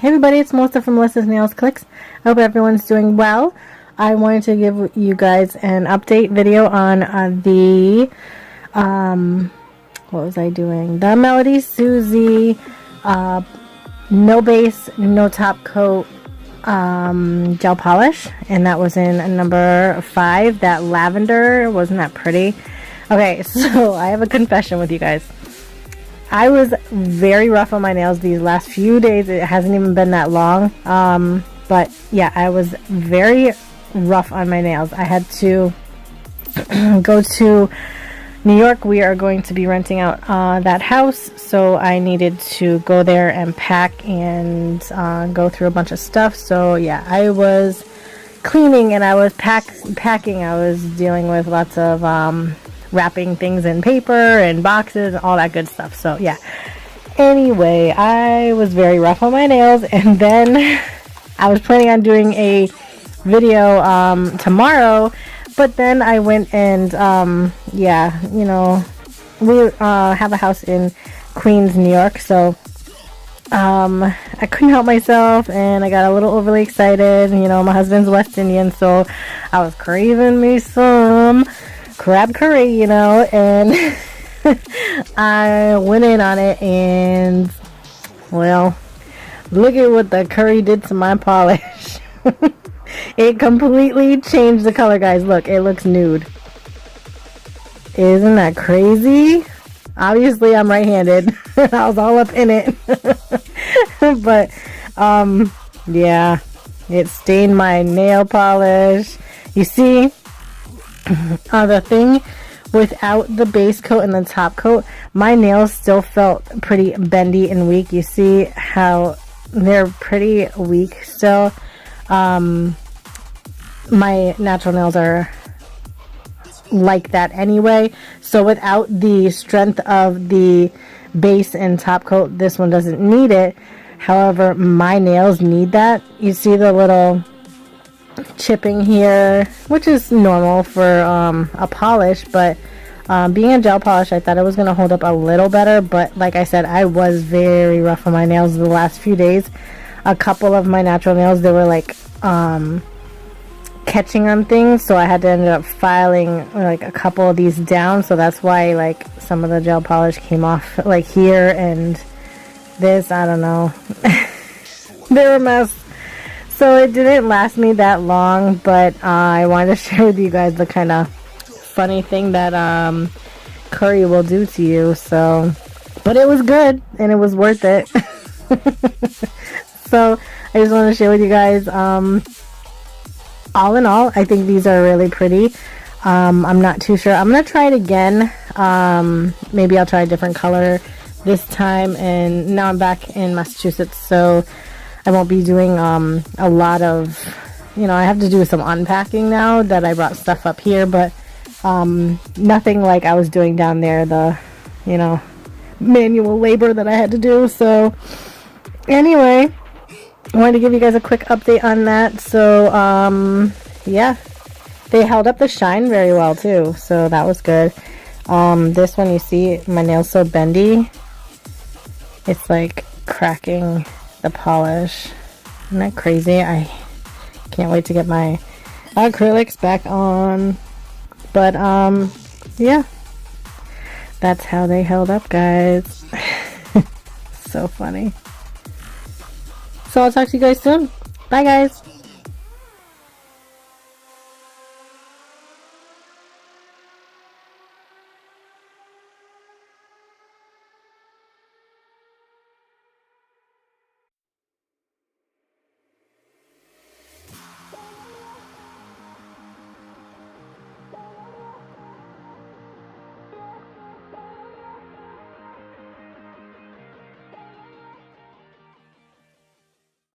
Hey everybody, it's Melissa from Melissanailzcliques. I hope everyone's doing well. I wanted to give you guys an update video on what was I doing? The MelodySusie no base, no top coat gel polish, and that was in number 5. That lavender, wasn't that pretty? Okay, so I have a confession with you guys. I was very rough on my nails these last few days. It hasn't even been that long, but yeah, I was very rough on my nails. I had to go to New York. We are going to be renting out that house, so I needed to go there and pack and go through a bunch of stuff. So yeah, I was cleaning and I was packing. I was dealing with lots of wrapping things in paper and boxes and all that good stuff. So yeah, anyway, I was very rough on my nails, and then I was planning on doing a video tomorrow, but then I went and yeah, you know, we have a house in Queens, New York, so I couldn't help myself and I got a little overly excited. You know, my husband's West Indian, so I was craving me some crab curry, you know, and I went in on it, and well, look at what the curry did to my polish. It completely changed the color, guys. Look, it looks nude. Isn't that crazy? Obviously I'm right-handed. I was all up in it. But yeah, it stained my nail polish. You see, the thing without the base coat and the top coat, my nails still felt pretty bendy and weak. You see how they're pretty weak still. My natural nails are like that anyway, so without the strength of the base and top coat, this one doesn't need it. However, my nails need that. You see the little chipping here, which is normal for a polish, but being a gel polish, I thought it was going to hold up a little better. But like I said, I was very rough on my nails the last few days. A couple of my natural nails, they were like catching on things, so I had to end up filing like a couple of these down. So that's why like some of the gel polish came off like here, and this, I don't know. They're a mess. So it didn't last me that long, but I wanted to share with you guys the kind of funny thing that curry will do to you. So, but it was good and it was worth it. So I just want to share with you guys. All in all, I think these are really pretty. I'm not too sure. I'm gonna try it again. Maybe I'll try a different color this time. And now I'm back in Massachusetts, so I won't be doing a lot of, you know, I have to do some unpacking now that I brought stuff up here, but nothing like I was doing down there, the, you know, manual labor that I had to do. So anyway, I wanted to give you guys a quick update on that. So yeah, they held up the shine very well too, so that was good. This one, you see my nail's so bendy, it's like cracking the polish. Isn't that crazy? I can't wait to get my acrylics back on. But yeah, that's how they held up, guys. So funny. So I'll talk to you guys soon. Bye, guys.